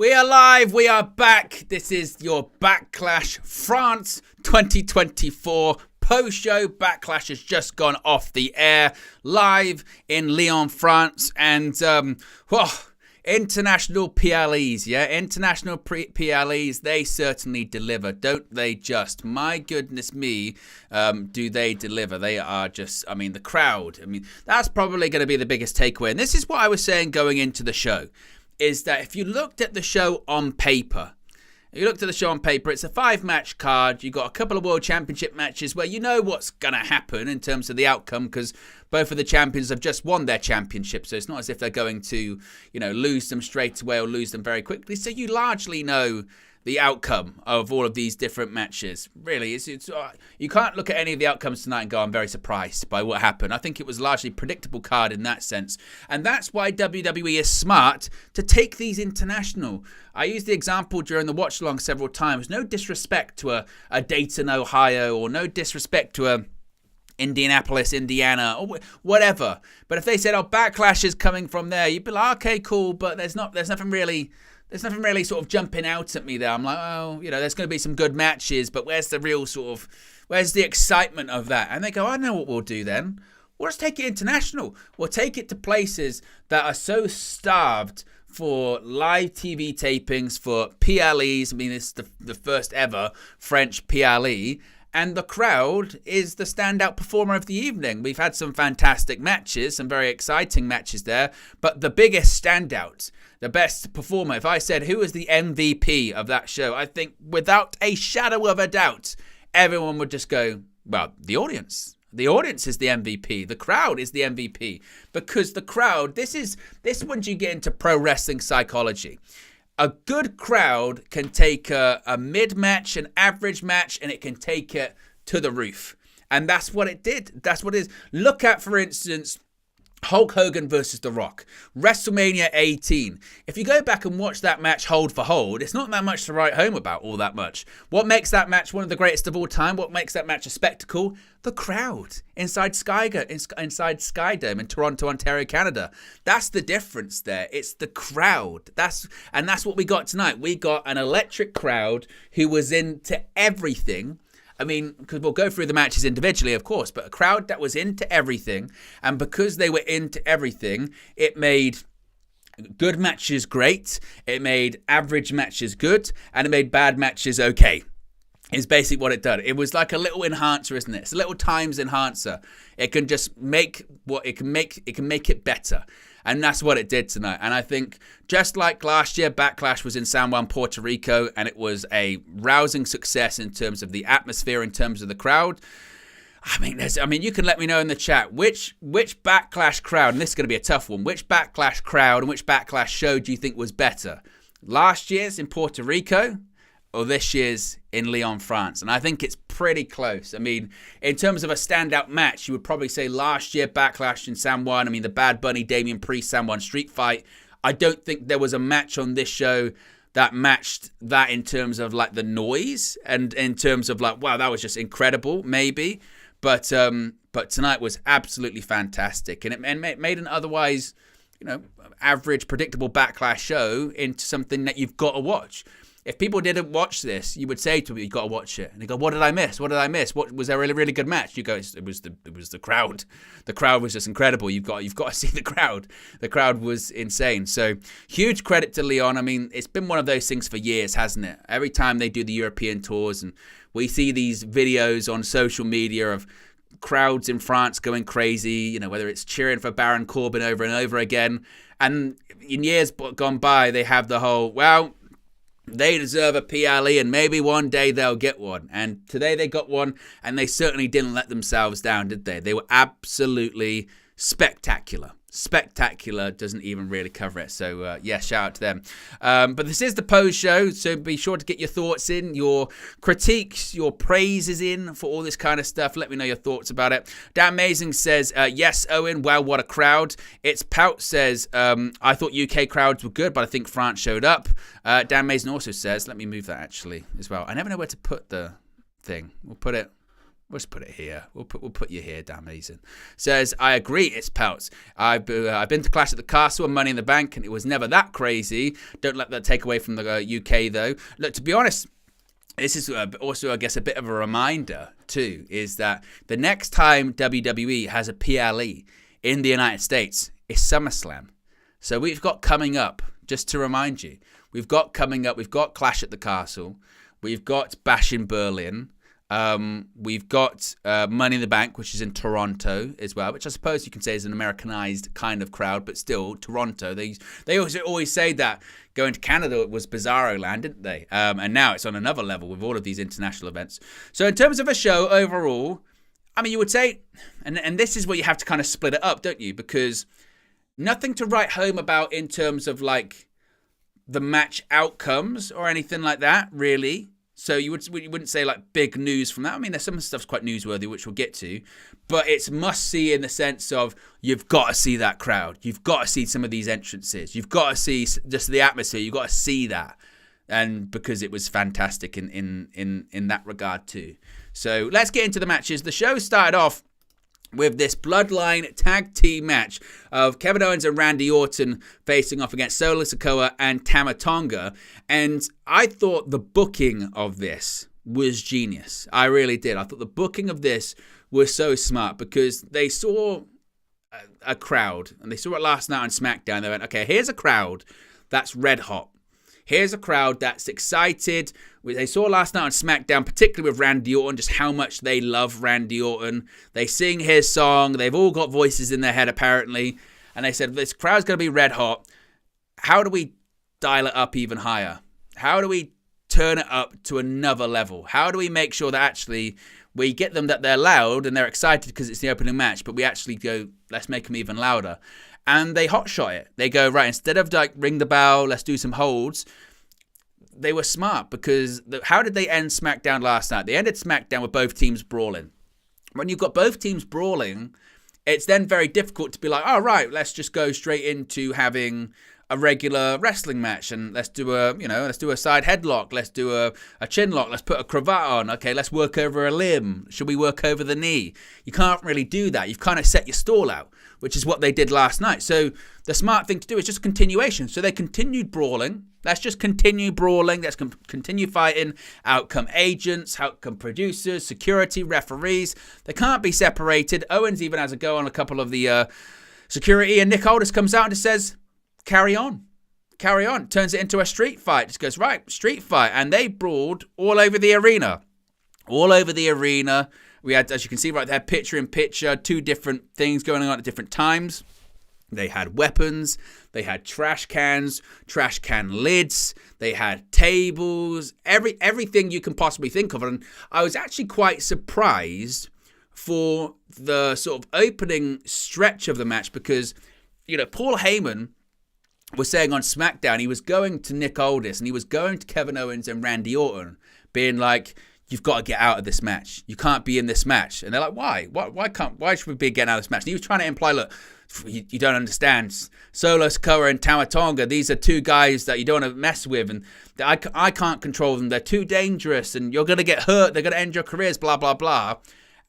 We are live. We are back. This is your Backlash France 2024 post-show. Backlash has just gone off the air live in Lyon, France. And, international PLEs, yeah? International PLEs, they certainly deliver, don't they just? My goodness me, do they deliver. They are just, the crowd. That's probably going to be the biggest takeaway. And this is what I was saying going into the show, is that if you looked at the show on paper, it's a 5-match card. You've got a couple of World Championship matches where you know what's going to happen in terms of the outcome because both of the champions have just won their championship. So it's not as if they're going to, lose them straight away or lose them very quickly. So you largely know the outcome of all of these different matches. Really, it's you can't look at any of the outcomes tonight and go, I'm very surprised by what happened. I think it was largely a predictable card in that sense. And that's why WWE is smart to take these international. I used the example during the watch-along several times. No disrespect to a Dayton, Ohio, or no disrespect to a Indianapolis, Indiana, or whatever. But if they said, Backlash is coming from there, you'd be like, okay, cool, but there's nothing really sort of jumping out at me there. I'm like, there's going to be some good matches, but where's the excitement of that? And they go, I know what we'll do then. We'll just take it international. We'll take it to places that are so starved for live TV tapings, for PLEs. This is the first ever French PLE. And the crowd is the standout performer of the evening. We've had some fantastic matches, some very exciting matches there. But the biggest standout, the best performer, if I said who was the MVP of that show, I think without a shadow of a doubt, everyone would just go, well, the audience. The audience is the MVP. The crowd is the MVP. Because the crowd, this is when you get into pro wrestling psychology. A good crowd can take a mid-match, an average match, and it can take it to the roof. And that's what it did. That's what it is. Look at, for instance, Hulk Hogan versus The Rock. WrestleMania 18. If you go back and watch that match hold for hold, it's not that much to write home about all that much. What makes that match one of the greatest of all time? What makes that match a spectacle? The crowd inside Skydome in Toronto, Ontario, Canada. That's the difference there. It's the crowd. That's what we got tonight. We got an electric crowd who was into everything. Because we'll go through the matches individually, of course, but a crowd that was into everything. And because they were into everything, it made good matches great. It made average matches good. And it made bad matches okay. Is basically what it did. It was like a little enhancer, isn't it? It's a little times enhancer. It can just make what it can make it better. And that's what it did tonight. And I think just like last year, Backlash was in San Juan, Puerto Rico, and it was a rousing success in terms of the atmosphere, in terms of the crowd. You can let me know in the chat which Backlash crowd, and this is going to be a tough one, which Backlash crowd and which Backlash show do you think was better? Last year's in Puerto Rico or this year's in Lyon, France? And I think it's pretty close. In terms of a standout match, you would probably say last year Backlash in San Juan. The Bad Bunny, Damian Priest, San Juan street fight. I don't think there was a match on this show that matched that in terms of like the noise and in terms of like, wow, that was just incredible, maybe. But tonight was absolutely fantastic. And it made an otherwise, average, predictable Backlash show into something that you've got to watch. If people didn't watch this, you would say to me, "You got to watch it." And they go, "What did I miss? What did I miss? What was there a really, really good match?" You go, "It was the crowd. The crowd was just incredible. You've got to see the crowd. The crowd was insane." So huge credit to Lyon. It's been one of those things for years, hasn't it? Every time they do the European tours, and we see these videos on social media of crowds in France going crazy. Whether it's cheering for Baron Corbin over and over again, and in years gone by, they have the whole, well, they deserve a PLE and maybe one day they'll get one. And today they got one, and they certainly didn't let themselves down, did they? They were absolutely spectacular. Spectacular doesn't even really cover it. So, shout out to them. But this is the post show, so be sure to get your thoughts in, your critiques, your praises in for all this kind of stuff. Let me know your thoughts about it. Dan Amazing says, yes, Owen, wow, what a crowd. It's Pout says, I thought UK crowds were good, but I think France showed up. Dan Amazing also says, let me move that actually as well. I never know where to put the thing. We'll put it Let's put it here. We'll put you here, Damian. Says, I agree, it's pelts. I've been to Clash at the Castle and Money in the Bank, and it was never that crazy. Don't let that take away from the UK, though. Look, to be honest, this is also, I guess, a bit of a reminder, too, is that the next time WWE has a PLE in the United States is SummerSlam. So we've got coming up, just to remind you, we've got Clash at the Castle, we've got Bash in Berlin, we've got Money in the Bank, which is in Toronto as well, which I suppose you can say is an Americanized kind of crowd, but still, Toronto. They always say that going to Canada was Bizarro Land, didn't they? And now it's on another level with all of these international events. So in terms of a show overall, I mean, you would say, and this is where you have to kind of split it up, don't you? Because nothing to write home about in terms of like the match outcomes or anything like that, really. So you wouldn't say like big news from that. I mean, there's some stuff's quite newsworthy, which we'll get to, but it's must see in the sense of you've got to see that crowd. You've got to see some of these entrances. You've got to see just the atmosphere. You've got to see that. And because it was fantastic in that regard too. So let's get into the matches. The show started off with this Bloodline tag team match of Kevin Owens and Randy Orton facing off against Solo Sikoa and Tama Tonga. And I thought the booking of this was genius. I really did. I thought the booking of this was so smart because they saw a crowd, and they saw it last night on SmackDown. They went, okay, here's a crowd that's red hot. Here's a crowd that's excited. They saw last night on SmackDown, particularly with Randy Orton, just how much they love Randy Orton. They sing his song. They've all got voices in their head, apparently. And they said, this crowd's going to be red hot. How do we dial it up even higher? How do we turn it up to another level? How do we make sure that actually we get them that they're loud and they're excited because it's the opening match, but we actually go, let's make them even louder. And they hotshot it. They go, right, instead of like ring the bell, let's do some holds. They were smart because how did they end SmackDown last night? They ended SmackDown with both teams brawling. When you've got both teams brawling, it's then very difficult to be like, oh, right, let's just go straight into having a regular wrestling match and let's do a side headlock. Let's do a chin lock. Let's put a cravat on. Okay, let's work over a limb. Should we work over the knee? You can't really do that. You've kind of set your stall out, which is what they did last night. So the smart thing to do is just continuation. So they continued brawling. Let's just continue brawling. Let's continue fighting. Out come agents, out come producers, security, referees. They can't be separated. Owens even has a go on a couple of the security, and Nick Aldis comes out and just says, carry on. Carry on. Turns it into a street fight. Just goes, right, street fight. And they brawled all over the arena. All over the arena. We had, as you can see right there, picture in picture, two different things going on at different times. They had weapons, they had trash can lids, they had tables, everything you can possibly think of. And I was actually quite surprised for the sort of opening stretch of the match because, you know, Paul Heyman was saying on SmackDown, he was going to Nick Aldis and he was going to Kevin Owens and Randy Orton, being like, you've got to get out of this match. You can't be in this match. And they're like, why? Why should we be getting out of this match? And he was trying to imply, look, you don't understand. Solo Sikoa and Tama Tonga, these are two guys that you don't want to mess with. And I can't control them. They're too dangerous. And you're going to get hurt. They're going to end your careers, blah, blah, blah.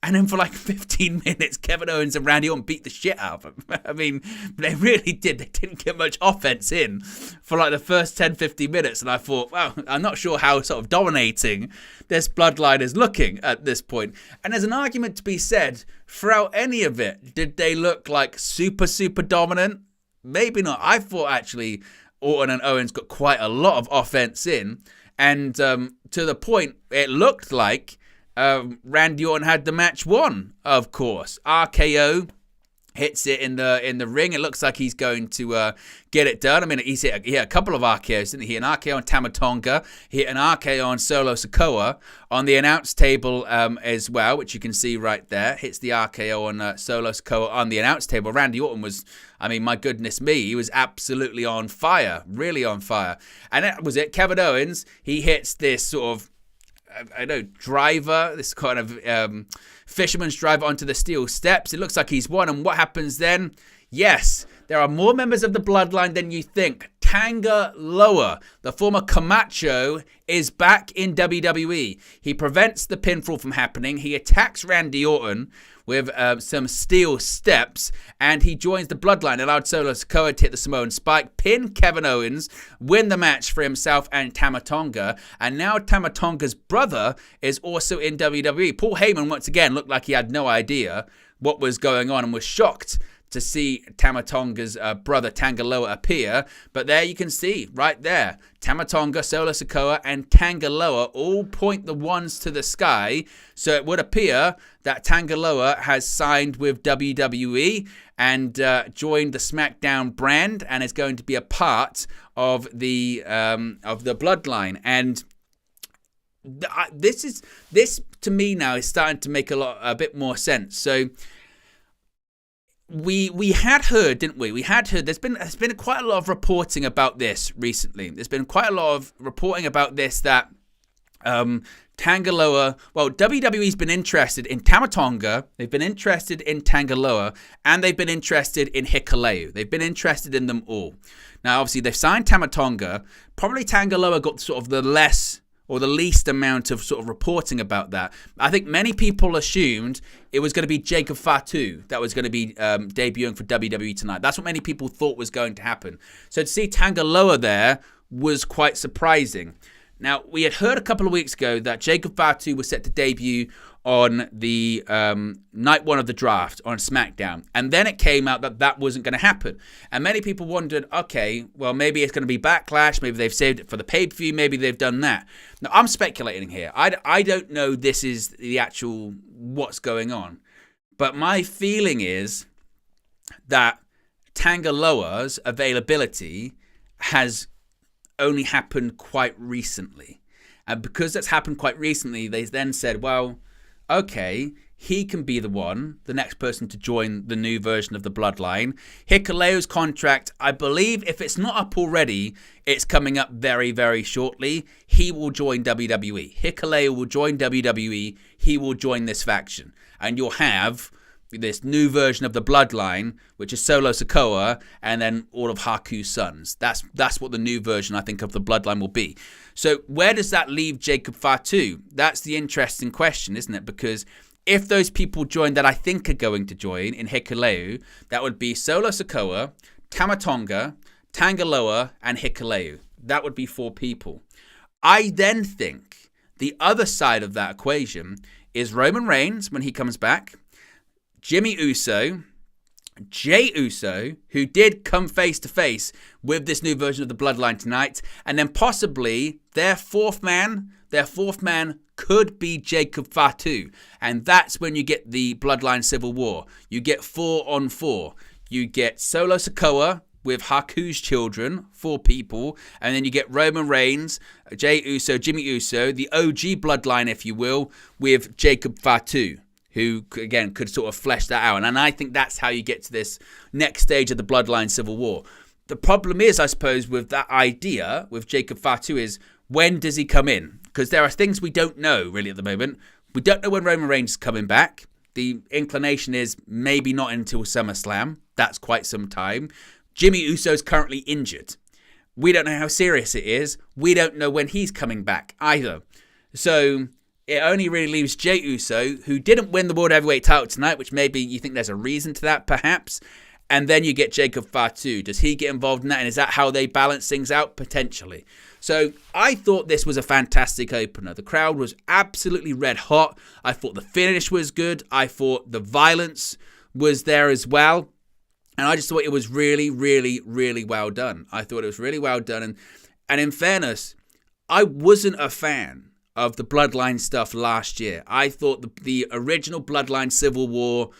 And then for like 15 minutes, Kevin Owens and Randy Orton beat the shit out of them. I mean, they really did. They didn't get much offense in for like the first 10, 15 minutes. And I thought, wow, I'm not sure how sort of dominating this Bloodline is looking at this point. And there's an argument to be said, throughout any of it, did they look like super, super dominant? Maybe not. I thought actually Orton and Owens got quite a lot of offense in. And to the point, it looked like Randy Orton had the match won, of course. RKO hits it in the ring. It looks like he's going to get it done. I mean, he hit a couple of RKOs, didn't he? An RKO on Tama Tonga. He hit an RKO on Solo Sikoa on the announce table as well, which you can see right there. Hits the RKO on Solo Sikoa on the announce table. Randy Orton was, I mean, my goodness me, he was absolutely on fire, really on fire. And that was it. Kevin Owens, he hits this sort of, I know, driver, this kind of fisherman's driver onto the steel steps. It looks like he's won. And what happens then? Yes, there are more members of the Bloodline than you think. Tanga Loa, the former Camacho, is back in WWE. He prevents the pinfall from happening. He attacks Randy Orton with some steel steps, and he joins the Bloodline, allowed Solo Sikoa to hit the Samoan Spike, pin Kevin Owens, win the match for himself and Tama Tonga, and now Tama Tonga's brother is also in WWE. Paul Heyman, once again, looked like he had no idea what was going on and was shocked to see Tama Tonga's brother Tanga Loa appear. But there you can see, right there, Tama Tonga, Solo Sikoa, and Tanga Loa all point the ones to the sky. So it would appear that Tanga Loa has signed with WWE and joined the SmackDown brand and is going to be a part of the Bloodline. And this to me now is starting to make a bit more sense. So we had heard, didn't we? We had heard there's been quite a lot of reporting about this recently. There's been quite a lot of reporting about this that Tanga Loa, well, WWE's been interested in Tama Tonga, they've been interested in Tanga Loa, and they've been interested in Hikuleo. They've been interested in them all. Now, obviously, they've signed Tama Tonga. Probably Tanga Loa got sort of the least amount of sort of reporting about that. I think many people assumed it was going to be Jacob Fatu that was going to be debuting for WWE tonight. That's what many people thought was going to happen. So to see Tanga Loa there was quite surprising. Now, we had heard a couple of weeks ago that Jacob Fatu was set to debut on the night one of the draft on SmackDown. And then it came out that that wasn't going to happen. And many people wondered, okay, well, maybe it's going to be Backlash. Maybe they've saved it for the pay-per-view. Maybe they've done that. Now, I'm speculating here. I don't know this is the actual what's going on. But my feeling is that Tanga Loa's availability has only happened quite recently. And because that's happened quite recently, they then said, well, okay, he can be the next person to join the new version of the Bloodline. Hikuleo's contract, I believe, if it's not up already, it's coming up very, very shortly. He will join WWE. Hikuleo will join WWE. He will join this faction. And you'll have this new version of the Bloodline, which is Solo Sikoa, and then all of Haku's sons. That's what the new version, I think, of the Bloodline will be. So where does that leave Jacob Fatu? That's the interesting question, isn't it? Because if those people join that I think are going to join in Hikuleo, that would be Solo Sikoa, Tama Tonga, Tanga Loa, and Hikuleo. That would be 4 people. I then think the other side of that equation is Roman Reigns when he comes back, Jimmy Uso, Jey Uso, who did come face to face with this new version of the Bloodline tonight, and then possibly their fourth man could be Jacob Fatu, and that's when you get the Bloodline Civil War. You get 4 on 4. You get Solo Sikoa with Haku's children, 4 people, and then you get Roman Reigns, Jey Uso, Jimmy Uso, the OG Bloodline, if you will, with Jacob Fatu, who, again, could sort of flesh that out. And I think that's how you get to this next stage of the Bloodline Civil War. The problem is, I suppose, with that idea, with Jacob Fatu, is when does he come in? Because there are things we don't know, really, at the moment. We don't know when Roman Reigns is coming back. The inclination is maybe not until SummerSlam. That's quite some time. Jimmy Uso is currently injured. We don't know how serious it is. We don't know when he's coming back either. So it only really leaves Jey Uso, who didn't win the World Heavyweight title tonight, which maybe you think there's a reason to that, perhaps. And then you get Jacob Fatu. Does he get involved in that? And is that how they balance things out? Potentially. So I thought this was a fantastic opener. The crowd was absolutely red hot. I thought the finish was good. I thought the violence was there as well. And I just thought it was really, really, really well done. I thought it was really well done. And in fairness, I wasn't a fan of the Bloodline stuff last year. I thought the original Bloodline Civil War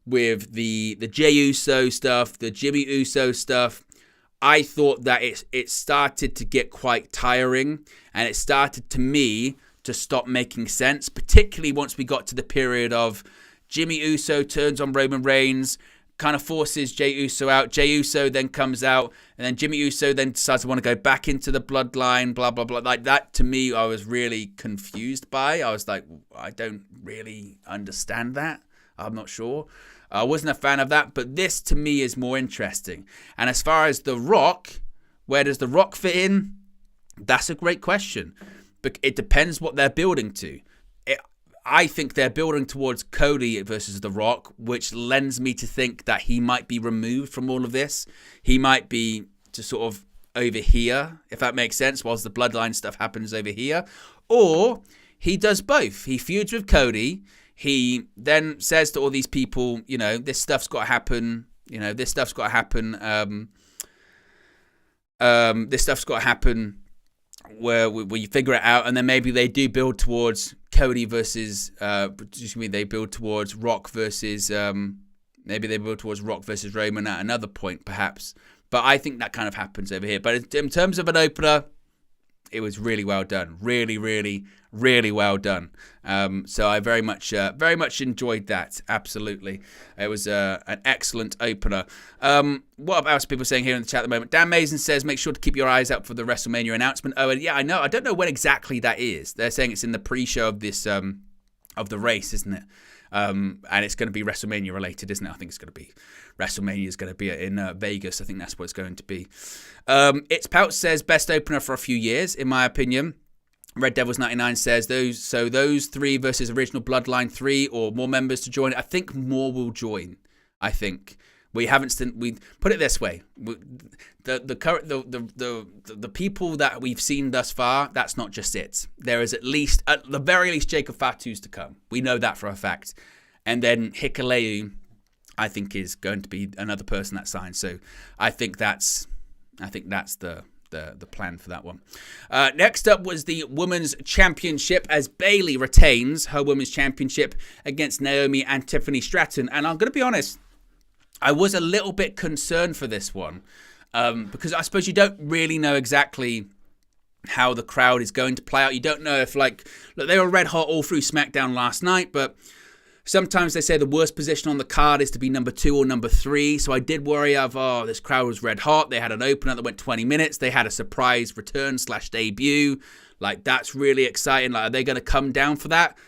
with the Jey Uso stuff, the Jimmy Uso stuff, I thought that it started to get quite tiring, and it started to me to stop making sense, particularly once we got to the period of Jimmy Uso turns on Roman Reigns, kind of forces Jey Uso out. Jey Uso then comes out, and then Jimmy Uso then decides to want to go back into the Bloodline, blah, blah, blah. Like that, to me, I was really confused by. I was like, I don't really understand that. I'm not sure. I wasn't a fan of that, but this to me is more interesting. And as far as The Rock, where does The Rock fit in? That's a great question. But it depends what they're building to. I think they're building towards Cody versus The Rock, which lends me to think that he might be removed from all of this. He might be just sort of over here, if that makes sense, whilst the Bloodline stuff happens over here. Or he does both. He feuds with Cody. He then says to all these people, this stuff's got to happen. This stuff's got to happen. This stuff's got to happen where you figure it out, and then maybe they do build towards Cody versus, they build towards Rock versus, maybe they build towards Rock versus Roman at another point, perhaps. But I think that kind of happens over here. But in terms of an opener, it was really well done. Really, really, really well done. So I very much enjoyed that. Absolutely. It was an excellent opener. What else are people saying here in the chat at the moment? Dan Mason says, make sure to keep your eyes out for the WrestleMania announcement. Oh, and yeah, I know. I don't know when exactly that is. They're saying it's in the pre-show of this, of the race, isn't it? And it's going to be WrestleMania related, isn't it? I think it's going to be WrestleMania is going to be in Vegas. I think that's what it's going to be. It's Pout says best opener for a few years, in my opinion. Red Devils 99 says those three versus original Bloodline 3 or more members to join. I think more will join. I think we put it this way: the people that we've seen thus far. That's not just it. There is at the very least, Jacob Fatu's to come. We know that for a fact. And then Hikuleu, I think, is going to be another person that signs. So I think that's the plan for that one. Next up was the Women's Championship as Bayley retains her Women's Championship against Naomi and Tiffany Stratton. And I'm going to be honest, I was a little bit concerned for this one because I suppose you don't really know exactly how the crowd is going to play out. You don't know if, look, they were red hot all through SmackDown last night, but sometimes they say the worst position on the card is to be number 2 or number 3. So I did worry of, this crowd was red hot. They had an opener that went 20 minutes. They had a surprise return / debut. That's really exciting. Are they going to come down for that?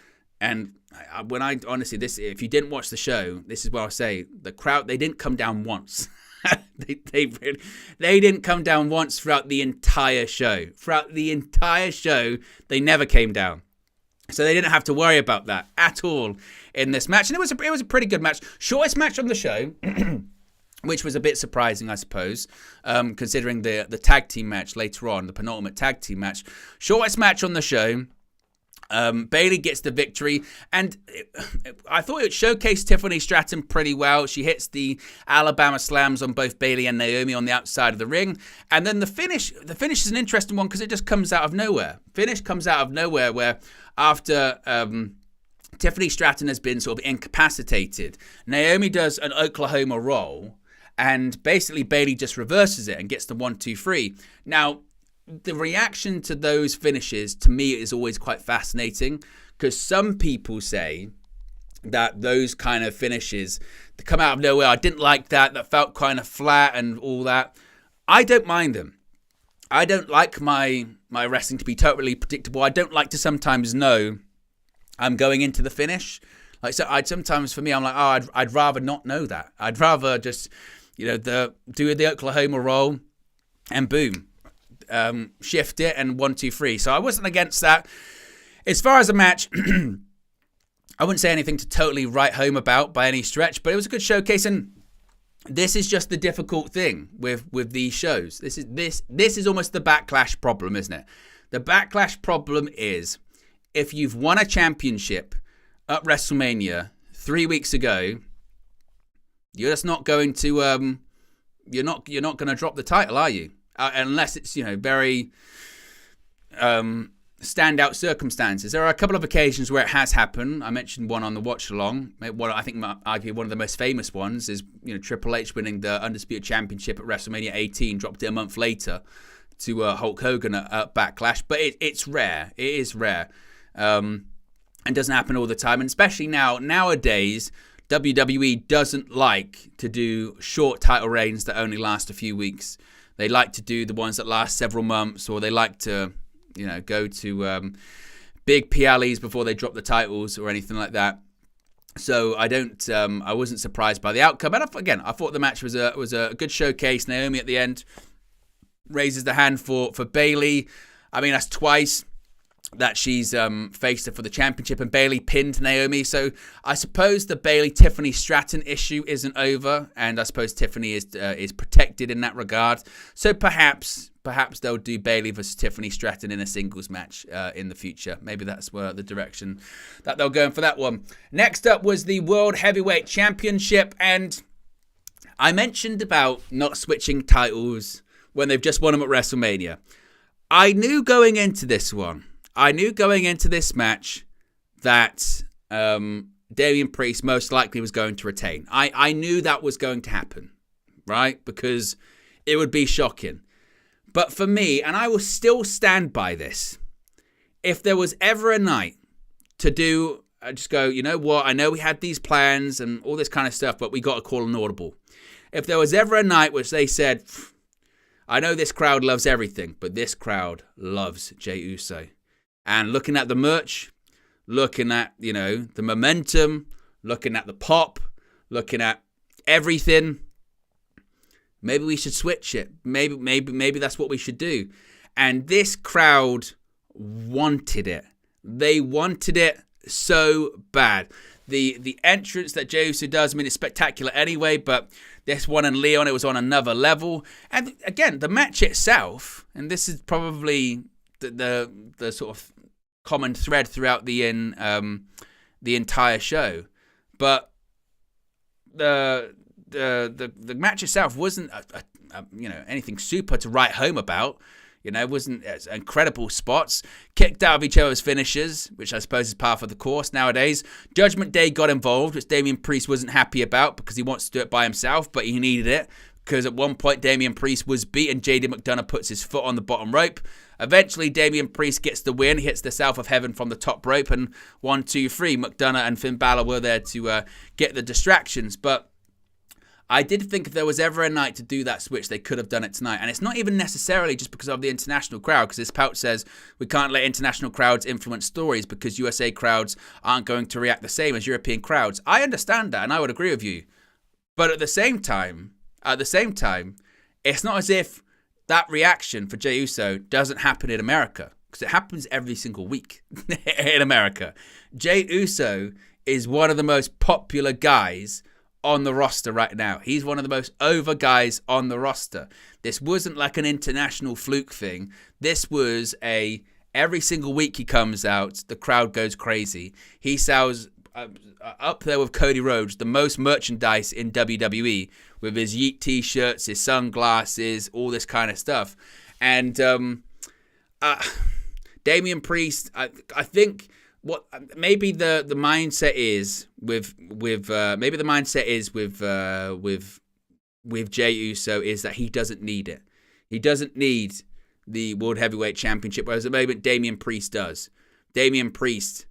And if you didn't watch the show, this is what I'll say. The crowd, they didn't come down once. they didn't come down once throughout the entire show. Throughout the entire show, they never came down. So they didn't have to worry about that at all in this match. And it was a pretty good match. Shortest match on the show, which was a bit surprising, I suppose, considering the tag team match later on, the penultimate tag team match. Shortest match on the show. Bayley gets the victory, and I thought it showcased Tiffany Stratton pretty well. She hits the Alabama slams on both Bayley and Naomi on the outside of the ring, and then the finish is an interesting one because it just comes out of nowhere. Finish comes out of nowhere where after Tiffany Stratton has been sort of incapacitated, Naomi does an Oklahoma roll, and basically Bayley just reverses it and gets the 1-2-3. Now, the reaction to those finishes, to me, is always quite fascinating because some people say that those kind of finishes that come out of nowhere, I didn't like that felt kind of flat and all that. I don't mind them. I don't like my wrestling to be totally predictable. I don't like to sometimes know I'm going into the finish. Sometimes for me, I'm like, I'd rather not know that. I'd rather just, do the Oklahoma roll and boom. Shift it and 1-2-3. So I wasn't against that. As far as a match, I wouldn't say anything to totally write home about by any stretch, but it was a good showcase. And this is just the difficult thing with these shows. This is almost the Backlash problem, isn't it? The Backlash problem is if you've won a championship at WrestleMania 3 weeks ago, you're just not going to you're not going to drop the title, are you? Unless it's, very standout circumstances. There are a couple of occasions where it has happened. I mentioned one on the watch along. I think arguably one of the most famous ones is, Triple H winning the Undisputed Championship at WrestleMania 18, dropped it a month later to Hulk Hogan at Backlash. But it's rare. It is rare. And doesn't happen all the time. And especially nowadays, WWE doesn't like to do short title reigns that only last a few weeks. They like to do the ones that last several months, or they like to, go to big PLEs before they drop the titles or anything like that. So I wasn't surprised by the outcome. And I thought the match was a good showcase. Naomi at the end raises the hand for Bayley. I mean, that's twice that she's faced her for the championship, and Bayley pinned Naomi. So I suppose the Bayley-Tiffany Stratton issue isn't over, and I suppose Tiffany is protected in that regard. So perhaps they'll do Bayley versus Tiffany Stratton in a singles match in the future. Maybe that's where the direction that they'll go in for that one. Next up was the World Heavyweight Championship, and I mentioned about not switching titles when they've just won them at WrestleMania. I knew going into this match that Damian Priest most likely was going to retain. I knew that was going to happen, right? Because it would be shocking. But for me, and I will still stand by this, if there was ever a night to do, I just go, you know what? I know we had these plans and all this kind of stuff, but we got to call an audible. If there was ever a night which they said, I know this crowd loves everything, but this crowd loves Jey Uso. And looking at the merch, looking at, the momentum, looking at the pop, looking at everything, maybe we should switch it. Maybe that's what we should do. And this crowd wanted it. They wanted it so bad. The entrance that Jey Uso does, I mean, it's spectacular anyway, but this one in Leon, it was on another level. And again, the match itself, and this is probably the sort of common thread throughout the entire show, but the match itself wasn't anything super to write home about. It wasn't incredible spots. Kicked out of each other's finishes, which I suppose is part of the course nowadays. Judgment Day got involved, which Damian Priest wasn't happy about because he wants to do it by himself, but he needed it because at one point Damian Priest was beaten. JD McDonough puts his foot on the bottom rope. Eventually, Damian Priest gets the win, hits the South of Heaven from the top rope, and 1, 2, 3. McDonough and Finn Balor were there to get the distractions, but I did think if there was ever a night to do that switch, they could have done it tonight. And it's not even necessarily just because of the international crowd, because this pouch says we can't let international crowds influence stories because USA crowds aren't going to react the same as European crowds. I understand that, and I would agree with you. But at the same time, it's not as if that reaction for Jey Uso doesn't happen in America, because it happens every single week in America. Jey Uso is one of the most popular guys on the roster right now. He's one of the most over guys on the roster. This wasn't like an international fluke thing. This was every single week he comes out, the crowd goes crazy. He sells up there with Cody Rhodes the most merchandise in WWE with his Yeet t-shirts, his sunglasses, all this kind of stuff. And Damian Priest, I think what maybe the mindset is with Jey Uso is that he doesn't need it. He doesn't need the World Heavyweight Championship, whereas at the moment Damian Priest does. Damian Priest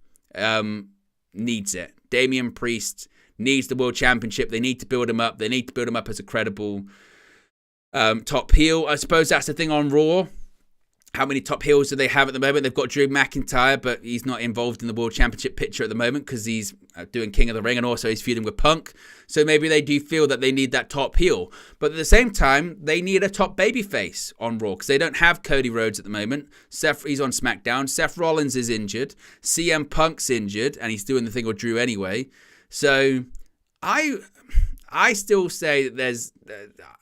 needs it. Damian Priest needs the World Championship. They need to build him up. They need to build him up as a credible top heel. I suppose that's the thing on Raw. How many top heels do they have at the moment? They've got Drew McIntyre, but he's not involved in the World Championship picture at the moment because he's doing King of the Ring, and also he's feuding with Punk. So maybe they do feel that they need that top heel. But at the same time, they need a top babyface on Raw because they don't have Cody Rhodes at the moment. He's on SmackDown. Seth Rollins is injured. CM Punk's injured, and he's doing the thing with Drew anyway. So I still say that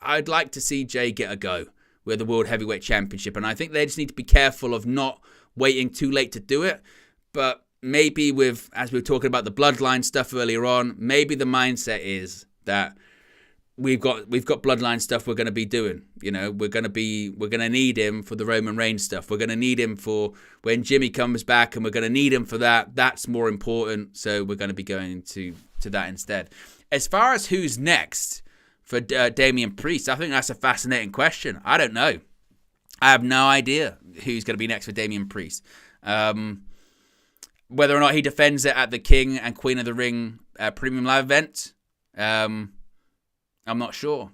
I'd like to see Jey get a go with the World Heavyweight Championship, and I think they just need to be careful of not waiting too late to do it. But maybe as we were talking about the Bloodline stuff earlier on, maybe the mindset is that we've got Bloodline stuff we're going to be doing. We're going to need him for the Roman Reigns stuff. We're going to need him for when Jimmy comes back, and we're going to need him for that. That's more important, so we're going to be going to that instead. As far as who's next for Damian Priest, I think that's a fascinating question. I don't know. I have no idea who's going to be next for Damian Priest. Whether or not he defends it at the King and Queen of the Ring Premium Live event, I'm not sure.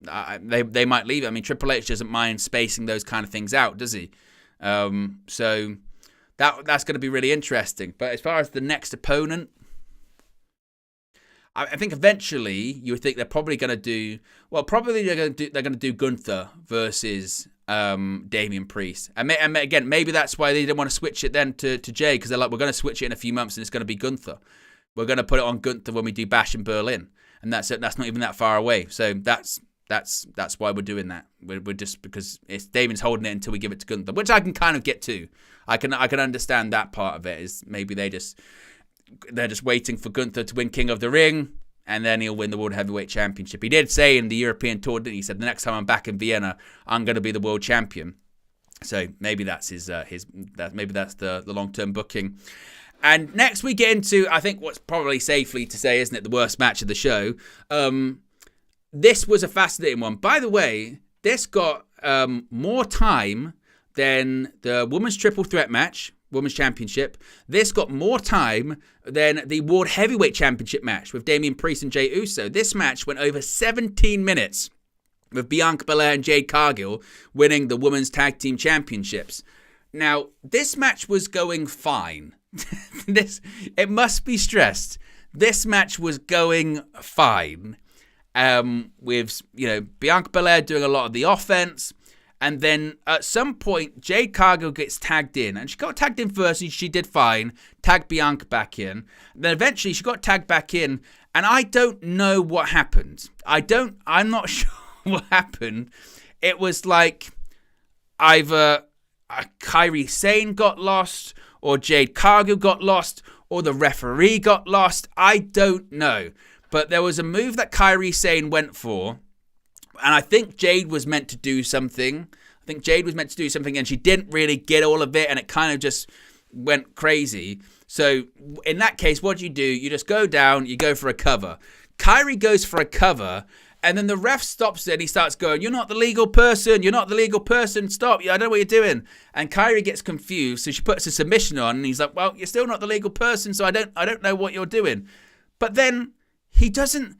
They might leave it. I mean, Triple H doesn't mind spacing those kind of things out, does he? So that's going to be really interesting. But as far as the next opponent, I think eventually you would think they're probably going to do, they're going to do Gunther versus Damian Priest. And again, maybe that's why they didn't want to switch it then to Jey, because they're like, we're going to switch it in a few months and it's going to be Gunther. We're going to put it on Gunther when we do Bash in Berlin. And that's not even that far away. So that's why we're doing that. We're just, because it's Damian's holding it until we give it to Gunther, which I can kind of get to. I can understand that part of it, is maybe they're just waiting for Gunther to win King of the Ring, and then he'll win the World Heavyweight Championship. He did say in the European tour, didn't he? He said, the next time I'm back in Vienna, I'm going to be the world champion. So maybe that's maybe that's the long-term booking. And next we get into, I think what's probably safely to say, isn't it, the worst match of the show. This was a fascinating one. By the way, this got more time than the Women's Triple Threat match, Women's Championship. This got more time than the World Heavyweight Championship match with Damian Priest and Jey Uso. This match went over 17 minutes with Bianca Belair and Jade Cargill winning the Women's Tag Team Championships. Now, this match was going fine. It must be stressed. This match was going fine. With, Bianca Belair doing a lot of the offense. And then at some point, Jade Cargill gets tagged in. And she got tagged in first, and she did fine. Tagged Bianca back in. Then eventually, she got tagged back in. And I don't know what happened. I'm not sure what happened. It was like either Kairi Sane got lost, or Jade Cargill got lost, or the referee got lost. I don't know. But there was a move that Kairi Sane went for. And I think Jade was meant to do something. And she didn't really get all of it. And it kind of just went crazy. So in that case, what do? You just go down, you go for a cover. Kairi goes for a cover. And then the ref stops it and he starts going, you're not the legal person. Stop. I don't know what you're doing. And Kairi gets confused. So she puts a submission on. And he's like, well, you're still not the legal person. So I don't know what you're doing. But then she doesn't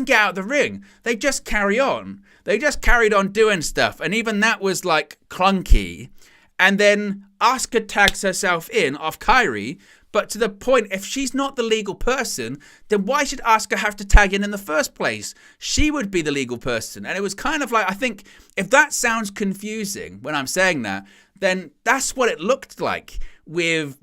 get out of the ring. They just carry on. They just carried on doing stuff. And even that was like clunky. And then Asuka tags herself in off Kairi. But to the point, if she's not the legal person, then why should Asuka have to tag in the first place? She would be the legal person. And it was kind of like, I think if that sounds confusing when I'm saying that, then that's what it looked like with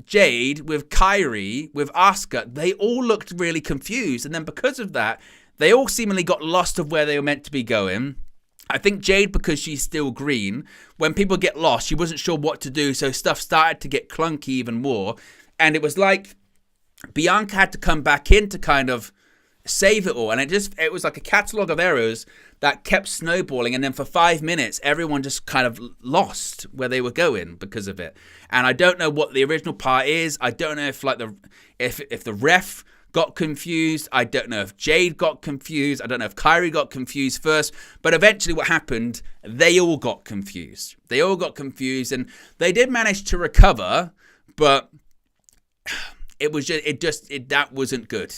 Jade, with Kairi, with Asuka. They all looked really confused. And then because of that, they all seemingly got lost of where they were meant to be going. I think Jade, because she's still green, when people get lost, she wasn't sure what to do, so stuff started to get clunky even more. And it was like Bianca had to come back in to kind of save it all. And it was like a catalogue of errors that kept snowballing. And then for 5 minutes, everyone just kind of lost where they were going because of it. And I don't know what the original part is. I don't know if if the ref got confused. I don't know if Jade got confused. I don't know if Kairi got confused first. But eventually what happened, they all got confused. And they did manage to recover, but that wasn't good.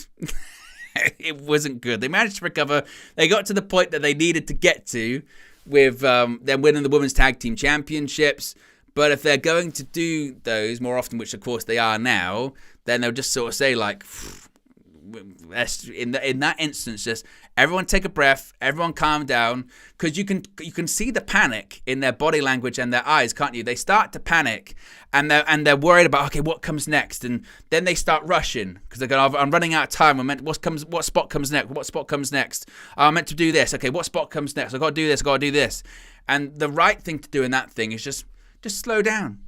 It wasn't good. They managed to recover. They got to the point that they needed to get to with them winning the Women's Tag Team Championships. But if they're going to do those more often, which of course they are now, then they'll just sort of say like, in that instance, just everyone take a breath, everyone calm down, because you can see the panic in their body language and their eyes, can't you? They start to panic and they're worried about, okay, what comes next, and then they start rushing because they're going, I'm running out of time. What spot comes next? I'm meant to do this. Okay, what spot comes next? I got to do this. And the right thing to do in that thing is just slow down,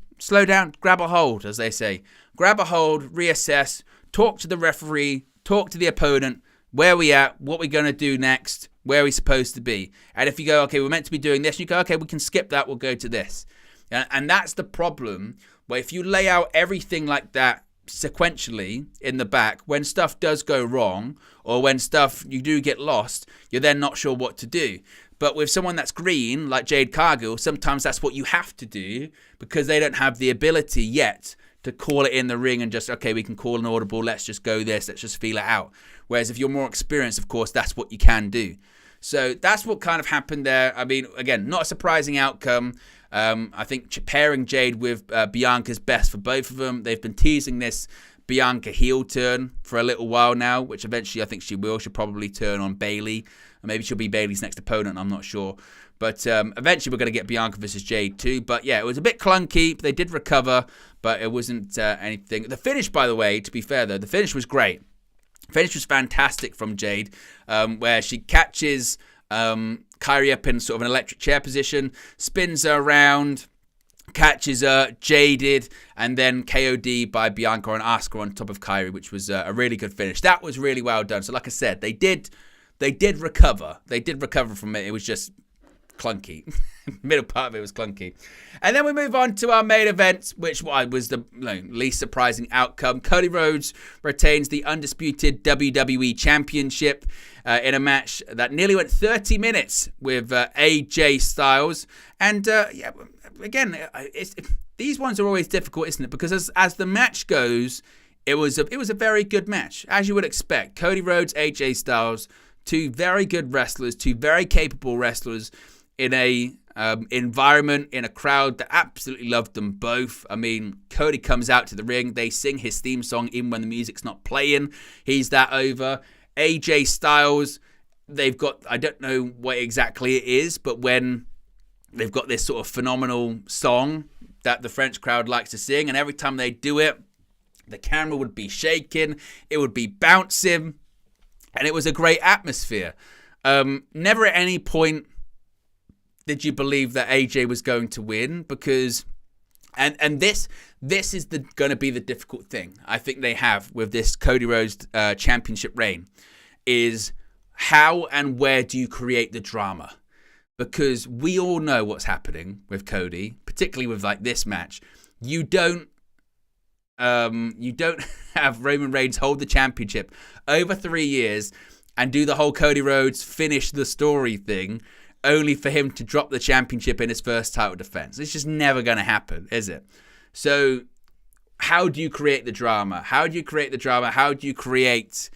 grab a hold, as they say, grab a hold, reassess, talk to the referee. Talk to the opponent, where we at, what we're going to do next, where we're supposed to be. And if you go, okay, we're meant to be doing this, and you go, okay, we can skip that, we'll go to this. And that's the problem, where if you lay out everything like that sequentially in the back, when stuff does go wrong, or when stuff, you do get lost, you're then not sure what to do. But with someone that's green, like Jade Cargill, sometimes that's what you have to do, because they don't have the ability yet to call it in the ring and just, okay, we can call an audible, let's just go this, let's just feel it out. Whereas if you're more experienced, of course, that's what you can do. So that's what kind of happened there. I mean, again, not a surprising outcome. I think pairing Jade with Bianca's best for both of them. They've been teasing this Bianca heel turn for a little while now, which eventually I think she will. She'll probably turn on Bayley. Or maybe she'll be Bayley's next opponent. I'm not sure. But eventually we're going to get Bianca versus Jade too. But yeah, it was a bit clunky. They did recover, but it wasn't anything. The finish, by the way, to be fair though, the finish was great. The finish was fantastic from Jade, where she catches Kairi up in sort of an electric chair position, spins her around, catches her, jaded, and then KOD by Bianca and Asuka on top of Kairi, which was a really good finish. That was really well done. So like I said, they did recover. They did recover from it. It was just clunky. Middle part of it was clunky. And then we move on to our main event, which was the least surprising outcome. Cody Rhodes retains the Undisputed WWE Championship in a match that nearly went 30 minutes with AJ Styles. And again, these ones are always difficult, isn't it? Because as the match goes, it was a very good match, as you would expect. Cody Rhodes, AJ Styles, two very good wrestlers, two very capable wrestlers in a environment, in a crowd that absolutely loved them both. I mean, Cody comes out to the ring. They sing his theme song even when the music's not playing. He's that over. AJ Styles, they've got, I don't know what exactly it is, but when they've got this sort of phenomenal song that the French crowd likes to sing, and every time they do it, the camera would be shaking, it would be bouncing, and it was a great atmosphere. Never at any point did you believe that AJ was going to win, because and this is going to be the difficult thing I think they have with this Cody Rhodes championship reign, is how and where do you create the drama? Because we all know what's happening with Cody, particularly with like this match. You don't have Roman Reigns hold the championship over 3 years and do the whole Cody Rhodes finish the story thing, only for him to drop the championship in his first title defense. It's just never going to happen, is it? So how do you create the drama? How do you create the drama? How do you create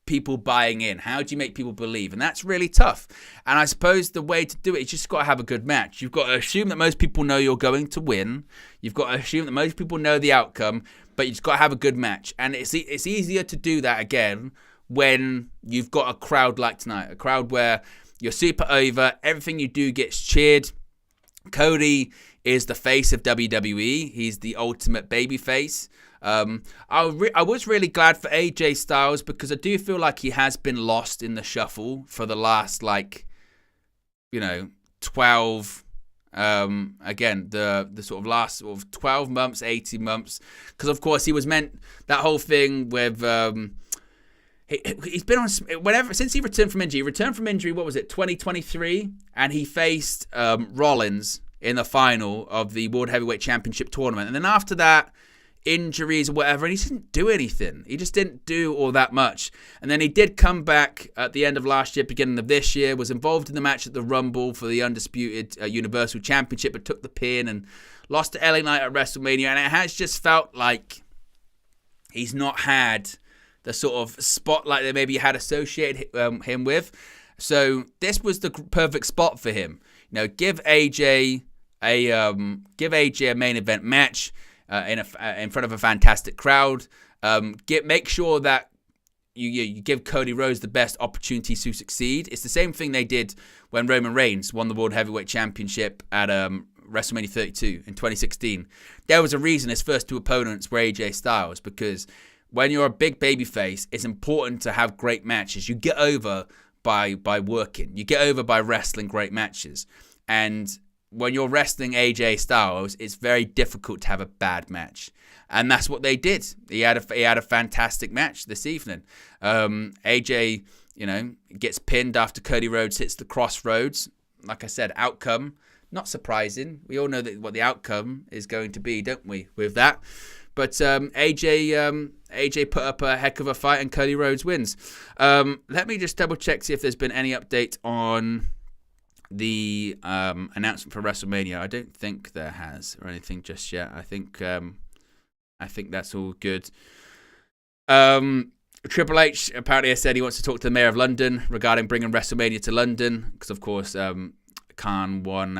people buying in? How do you make people believe? And that's really tough. And I suppose the way to do it is just got to have a good match. You've got to assume that most people know you're going to win. You've got to assume that most people know the outcome, but you've got to have a good match. And it's easier to do that again when you've got a crowd like tonight, a crowd where you're super over, everything you do gets cheered. Cody is the face of WWE. He's the ultimate baby face. I was really glad for AJ Styles, because I do feel like he has been lost in the shuffle for the last 12 again, the sort of last sort of 12 months, 18 months, because of course he was meant, that whole thing with he's been on since he returned from injury. What was it, 2023, and he faced Rollins in the final of the World Heavyweight Championship tournament, and then after that, injuries or whatever, and he didn't do anything. He just didn't do all that much. And then he did come back at the end of last year, beginning of this year, was involved in the match at the Rumble for the Undisputed Universal Championship, but took the pin and lost to LA Knight at WrestleMania. And it has just felt like he's not had the sort of spotlight that maybe had associated him with. So this was the perfect spot for him. Give AJ a main event match in front of a fantastic crowd. Make sure that you give Cody Rhodes the best opportunity to succeed. It's the same thing they did when Roman Reigns won the World Heavyweight Championship at WrestleMania 32 in 2016. There was a reason his first two opponents were AJ Styles, because when you're a big babyface, it's important to have great matches. You get over by working. You get over by wrestling great matches. And when you're wrestling AJ Styles, it's very difficult to have a bad match. And that's what they did. He had a fantastic match this evening. AJ, gets pinned after Cody Rhodes hits the crossroads. Like I said, outcome, not surprising. We all know what the outcome is going to be, don't we, with that? But AJ put up a heck of a fight, and Cody Rhodes wins. Let me just double check, see if there's been any update on the announcement for WrestleMania. I don't think there has or anything just yet. I think that's all good. Triple H apparently has said he wants to talk to the Mayor of London regarding bringing WrestleMania to London, because of course Khan won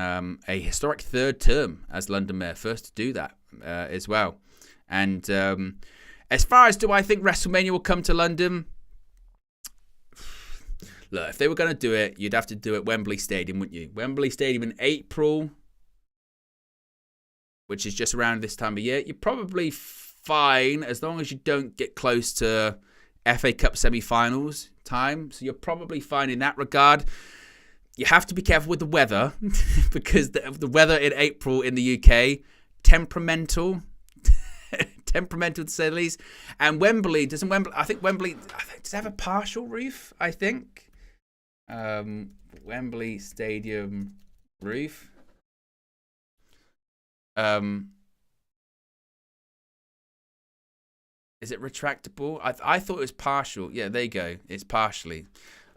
a historic third term as London Mayor, first to do that as well. And As far as do I think WrestleMania will come to London? Look, if they were going to do it, you'd have to do it Wembley Stadium, wouldn't you? Wembley Stadium in April, which is just around this time of year. You're probably fine as long as you don't get close to FA Cup semi-finals time. So you're probably fine in that regard. You have to be careful with the weather because the weather in April in the UK, temperamental to say the least. And Wembley, does it have a partial roof, I think. Wembley Stadium roof. Is it retractable? I thought it was partial. Yeah, there you go. It's partially.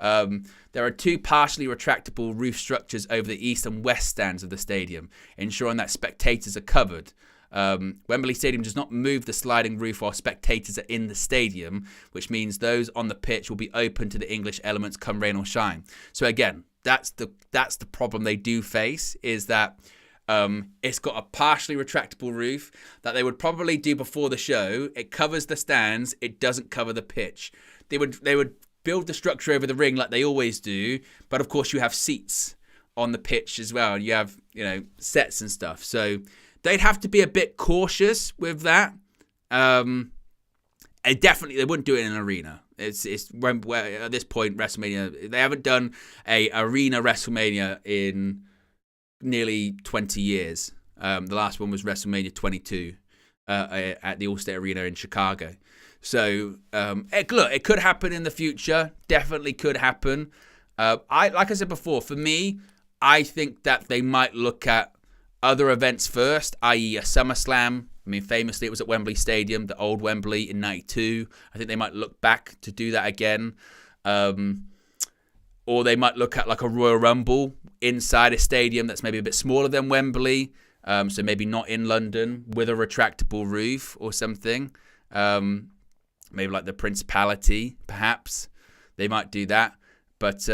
There are 2 partially retractable roof structures over the east and west stands of the stadium, ensuring that spectators are covered. Wembley Stadium does not move the sliding roof while spectators are in the stadium, which means those on the pitch will be open to the English elements come rain or shine. So again, that's the problem they do face, is that it's got a partially retractable roof that they would probably do before the show. It covers the stands. It doesn't cover the pitch. They would build the structure over the ring like they always do, but of course you have seats on the pitch as well, and you have sets and stuff. So they'd have to be a bit cautious with that. And definitely, they wouldn't do it in an arena. It's at this point, WrestleMania, they haven't done a arena WrestleMania in nearly 20 years. The last one was WrestleMania 22 at the Allstate Arena in Chicago. So, it could happen in the future. Definitely could happen. Like I said before, for me, I think that they might look at other events first, i.e. a SummerSlam. I mean, famously, it was at Wembley Stadium, the old Wembley in 92. I think they might look back to do that again. Or they might look at like a Royal Rumble inside a stadium that's maybe a bit smaller than Wembley. So maybe not in London with a retractable roof or something. Maybe like the Principality, perhaps. They might do that. But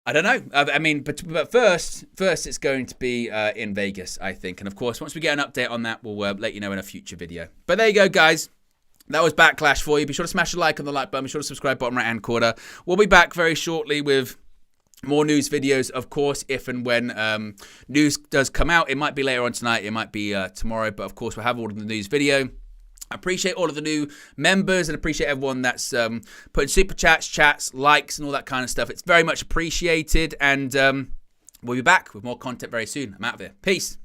I don't know. I mean, but first it's going to be in Vegas, I think. And of course, once we get an update on that, we'll let you know in a future video. But there you go, guys. That was Backlash for you. Be sure to smash a like on the like button. Be sure to subscribe, bottom right-hand corner. We'll be back very shortly with more news videos, of course, if and when news does come out. It might be later on tonight. It might be tomorrow. But, of course, we'll have all of the news video. I appreciate all of the new members and appreciate everyone that's putting super chats, likes, and all that kind of stuff. It's very much appreciated. And we'll be back with more content very soon. I'm out of here. Peace.